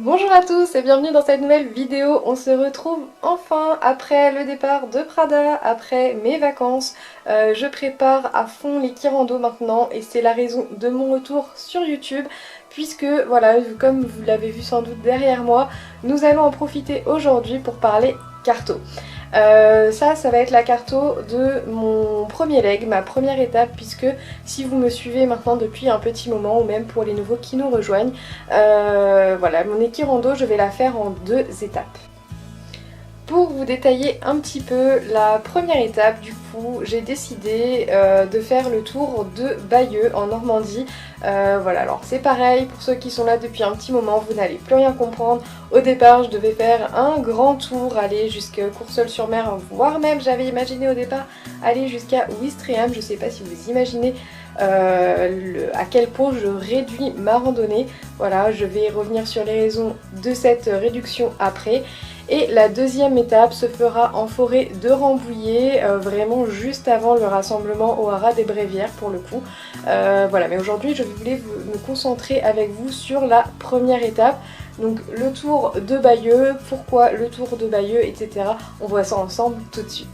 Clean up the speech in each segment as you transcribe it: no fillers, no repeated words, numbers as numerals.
Bonjour à tous et bienvenue dans cette nouvelle vidéo. On se retrouve enfin après le départ de Prada, après mes vacances. Je prépare à fond les Kirando maintenant et c'est la raison de mon retour sur YouTube puisque voilà, comme vous l'avez vu sans doute derrière moi, nous allons en profiter aujourd'hui pour parler carto. Ça va être la carto de mon premier leg, ma première étape, puisque si vous me suivez maintenant depuis un petit moment, ou même pour les nouveaux qui nous rejoignent, voilà, mon équirando, je vais la faire en deux étapes. Pour vous détailler un petit peu la première étape, du coup, j'ai décidé de faire le tour de Bayeux en Normandie. Voilà, alors c'est pareil, pour ceux qui sont là depuis un petit moment, vous n'allez plus rien comprendre. Au départ, je devais faire un grand tour, aller jusqu'à Courseulles-sur-Mer, voire même, j'avais imaginé au départ, aller jusqu'à Ouistreham. Je sais pas si vous imaginez à quel point je réduis ma randonnée. Voilà, je vais revenir sur les raisons de cette réduction après. Et la deuxième étape se fera en forêt de Rambouillet, vraiment juste avant le rassemblement au Haras des Bréviaires pour le coup. Voilà, mais aujourd'hui je voulais me concentrer avec vous sur la première étape. Donc le tour de Bayeux, pourquoi le tour de Bayeux, etc. On voit ça ensemble tout de suite.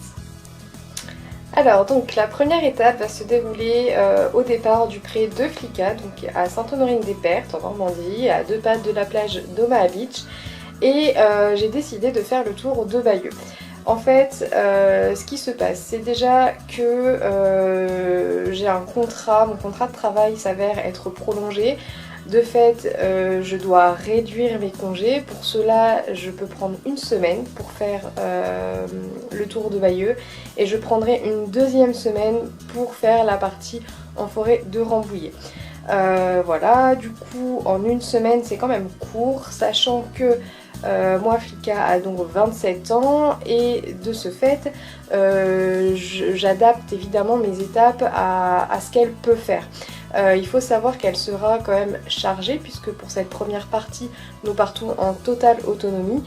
Alors donc la première étape va se dérouler au départ du pré de Flicka, donc à Sainte-Honorine-des-Pertes en Normandie, à 2 pas de la plage d'Omaha Beach. Et j'ai décidé de faire le tour de Bayeux. En fait, ce qui se passe, c'est déjà que j'ai un contrat, mon contrat de travail s'avère être prolongé. De fait, je dois réduire mes congés. Pour cela, je peux prendre une semaine pour faire le tour de Bayeux. Et je prendrai une deuxième semaine pour faire la partie en forêt de Rambouillet. Voilà, du coup, en une semaine, c'est quand même court, sachant que moi, Flicka a donc 27 ans et de ce fait, j'adapte évidemment mes étapes à ce qu'elle peut faire. Il faut savoir qu'elle sera quand même chargée puisque pour cette première partie, nous partons en totale autonomie.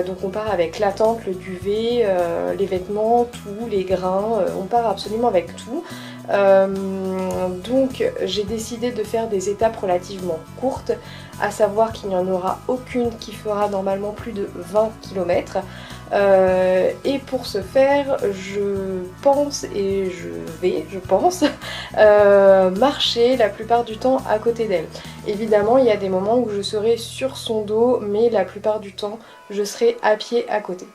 Donc on part avec la tente, le duvet, les vêtements, tout, les grains, on part absolument avec tout. Donc j'ai décidé de faire des étapes relativement courtes, à savoir qu'il n'y en aura aucune qui fera normalement plus de 20 km. Et pour ce faire, je pense et je pense, marcher la plupart du temps à côté d'elle. Évidemment, il y a des moments où je serai sur son dos, mais la plupart du temps, je serai à pied à côté.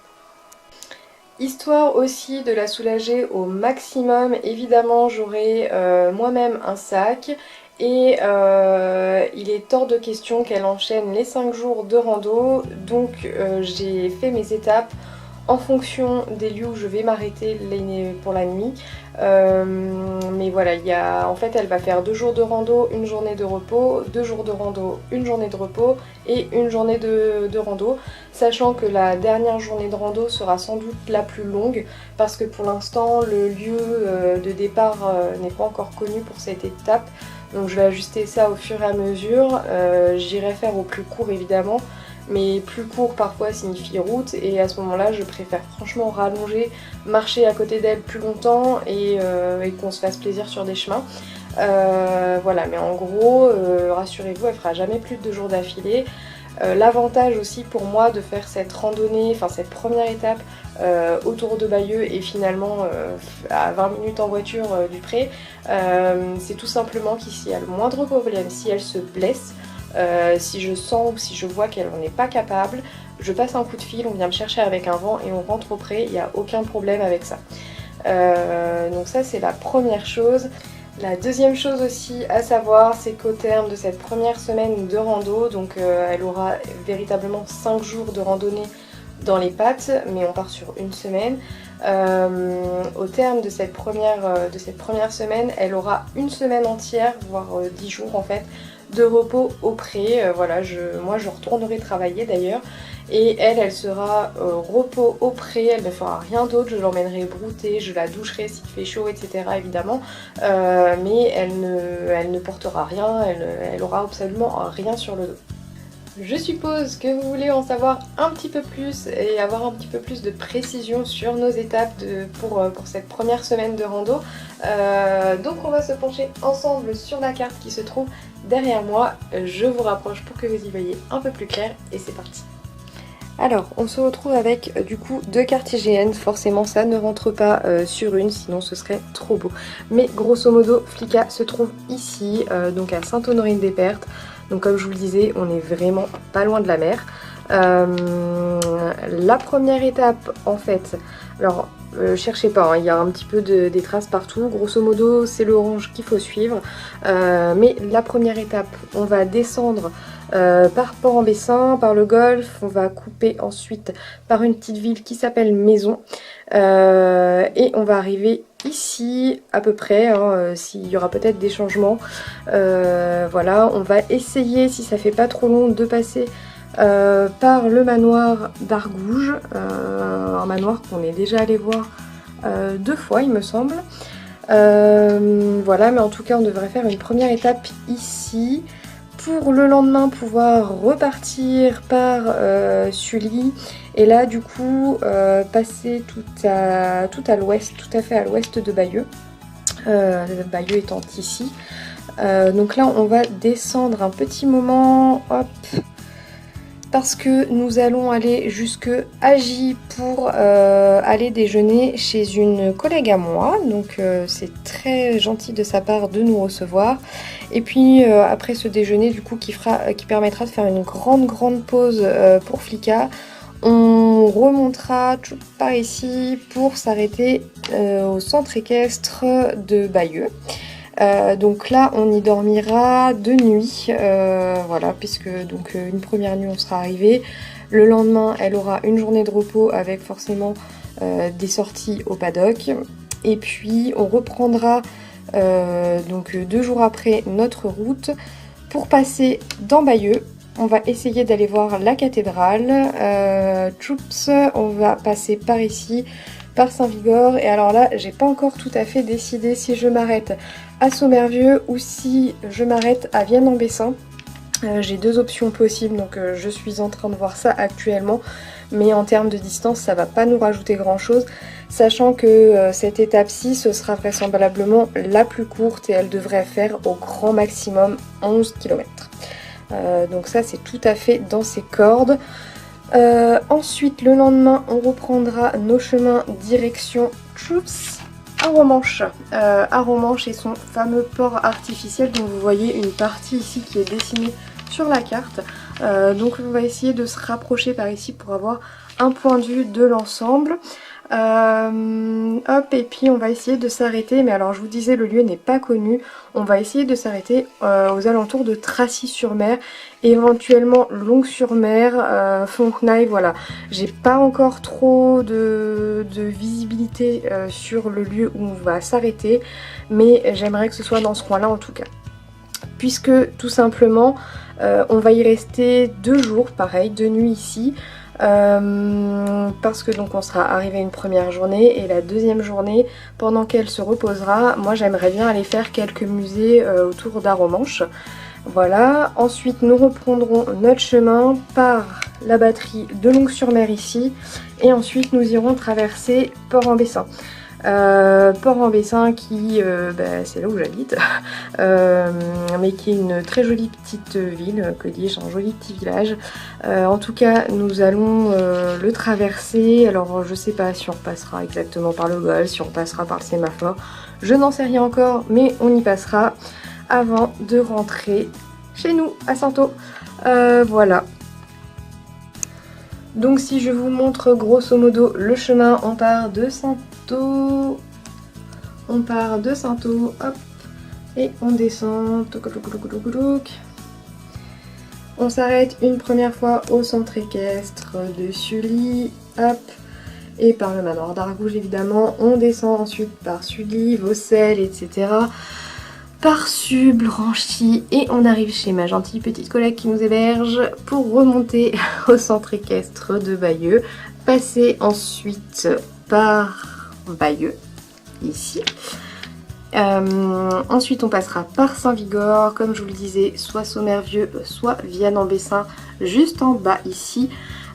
Histoire aussi de la soulager au maximum, évidemment j'aurai moi-même un sac et il est hors de question qu'elle enchaîne les 5 jours de rando, donc j'ai fait mes étapes en fonction des lieux où je vais m'arrêter pour la nuit. Mais voilà, en fait elle va faire 2 jours de rando, une journée de repos, 2 jours de rando, une journée de repos et une journée de rando, sachant que la dernière journée de rando sera sans doute la plus longue parce que pour l'instant le lieu de départ n'est pas encore connu pour cette étape, donc je vais ajuster ça au fur et à mesure. J'irai faire au plus court évidemment, mais plus court parfois signifie route et à ce moment-là je préfère franchement rallonger, marcher à côté d'elle plus longtemps et qu'on se fasse plaisir sur des chemins. Voilà, mais en gros, rassurez-vous, elle fera jamais plus de 2 jours d'affilée. L'avantage aussi pour moi de faire cette randonnée, enfin cette première étape autour de Bayeux et finalement à 20 minutes en voiture du pré, c'est tout simplement qu'ici a le moindre problème, si elle se blesse, si je sens ou si je vois qu'elle n'en est pas capable, je passe un coup de fil, on vient me chercher avec un vent et on rentre au pré, il n'y a aucun problème avec ça. Donc ça c'est la première chose. La deuxième chose aussi à savoir, c'est qu'au terme de cette première semaine de rando, donc elle aura véritablement 5 jours de randonnée dans les pattes, mais on part sur une semaine. Au terme de cette première semaine, elle aura une semaine entière, voire 10 jours en fait, de repos au pré. Voilà, moi je retournerai travailler d'ailleurs. Et elle sera repos au pré, elle ne fera rien d'autre, je l'emmènerai brouter, je la doucherai s'il fait chaud, etc. évidemment. Mais elle ne portera rien, elle aura absolument rien sur le dos. Je suppose que vous voulez en savoir un petit peu plus et avoir un petit peu plus de précision sur nos étapes pour cette première semaine de rando. Donc on va se pencher ensemble sur la carte qui se trouve derrière moi. Je vous rapproche pour que vous y voyez un peu plus clair et c'est parti. Alors on se retrouve avec du coup 2 cartes IGN, forcément ça ne rentre pas sur une, sinon ce serait trop beau. Mais grosso modo Flicka se trouve ici, donc à Sainte-Honorine-des-Pertes. Donc comme je vous le disais, on est vraiment pas loin de la mer. La première étape en fait, alors cherchez pas, hein, il y a un petit peu des traces partout. Grosso modo c'est l'orange qu'il faut suivre. Mais la première étape, on va descendre par Port-en-Bessin, par le golfe, on va couper ensuite par une petite ville qui s'appelle Maison. Et on va arriver ici à peu près, hein, s'il y aura peut-être des changements. Voilà, on va essayer, si ça fait pas trop long, de passer par le manoir d'Argouges, un manoir qu'on est déjà allé voir 2 fois il me semble. Voilà, mais en tout cas on devrait faire une première étape ici pour le lendemain pouvoir repartir par Sully et là du coup passer tout à l'ouest, tout à fait à l'ouest de Bayeux, Bayeux étant ici. Donc là on va descendre un petit moment, hop, parce que nous allons aller jusque Agy pour aller déjeuner chez une collègue à moi, donc c'est très gentil de sa part de nous recevoir. Et puis après ce déjeuner du coup qui permettra de faire une grande pause pour Flicka, on remontera tout par ici pour s'arrêter au centre équestre de Bayeux. Donc là on y dormira 2 nuits, voilà, puisque donc une première nuit on sera arrivé, le lendemain elle aura une journée de repos avec forcément des sorties au paddock, et puis on reprendra donc 2 jours après notre route pour passer dans Bayeux. On va essayer d'aller voir la cathédrale, Troops, on va passer par ici, par Saint-Vigor, et alors là j'ai pas encore tout à fait décidé si je m'arrête à Sommervieux ou si je m'arrête à Vienne-en-Bessin. J'ai 2 options possibles, donc je suis en train de voir ça actuellement, mais en termes de distance ça va pas nous rajouter grand chose, sachant que cette étape-ci ce sera vraisemblablement la plus courte et elle devrait faire au grand maximum 11 km. Donc ça c'est tout à fait dans ses cordes. Ensuite le lendemain on reprendra nos chemins direction Troops à Romanche. À Romanche et son fameux port artificiel dont vous voyez une partie ici qui est dessinée sur la carte. Donc on va essayer de se rapprocher par ici pour avoir un point de vue de l'ensemble. Hop, et puis on va essayer de s'arrêter, mais alors je vous disais le lieu n'est pas connu, on va essayer de s'arrêter aux alentours de Tracy-sur-Mer, éventuellement Longues-sur-Mer, Fontenay, voilà. J'ai pas encore trop de visibilité sur le lieu où on va s'arrêter, mais j'aimerais que ce soit dans ce coin là en tout cas, puisque tout simplement on va y rester 2 jours, pareil, 2 nuits ici. Parce que donc on sera arrivé une première journée et la deuxième journée pendant qu'elle se reposera, moi j'aimerais bien aller faire quelques musées autour d'Arromanches. Voilà, ensuite nous reprendrons notre chemin par la batterie de Longues-sur-Mer ici et ensuite nous irons traverser Port-en-Bessin. Port-en-Bessin qui, c'est là où j'habite, mais qui est une très jolie petite ville, que dis-je, un joli petit village. En tout cas nous allons le traverser, alors je sais pas si on repassera exactement par le golfe, si on passera par le sémaphore, je n'en sais rien encore, mais on y passera avant de rentrer chez nous à Saintot. Voilà. Donc si je vous montre grosso modo le chemin, on part de Saintot, hop, et on descend, on s'arrête une première fois au centre équestre de Sully, hop, et par le manoir d'Argouges évidemment, on descend ensuite par Sully, Vaucelles, etc. Par Sub, Ranchy, et on arrive chez ma gentille petite collègue qui nous héberge pour remonter au centre équestre de Bayeux, passer ensuite par Bayeux, ici, Ensuite on passera par Saint-Vigor, comme je vous le disais, soit Sommervieux, soit Vianne-en-Bessin, juste en bas ici.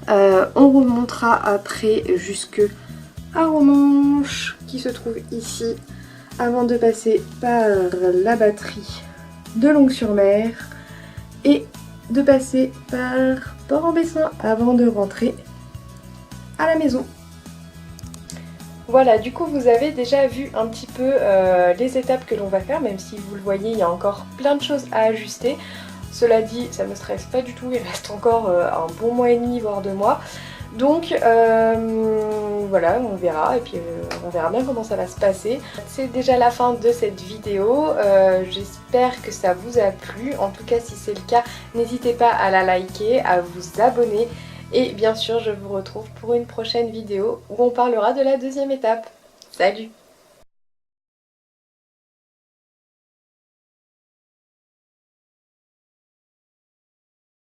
On remontera après jusque à Romanche, qui se trouve ici, avant de passer par la batterie de Longues-sur-Mer et de passer par Port-en-Bessin avant de rentrer à la maison. Voilà, du coup vous avez déjà vu un petit peu les étapes que l'on va faire, même si vous le voyez il y a encore plein de choses à ajuster. Cela dit, ça me stresse pas du tout, il reste encore un bon mois et demi voire 2 mois. Donc voilà, on verra et puis on verra bien comment ça va se passer. C'est déjà la fin de cette vidéo, j'espère que ça vous a plu. En tout cas si c'est le cas, n'hésitez pas à la liker, à vous abonner. Et bien sûr, je vous retrouve pour une prochaine vidéo où on parlera de la deuxième étape. Salut!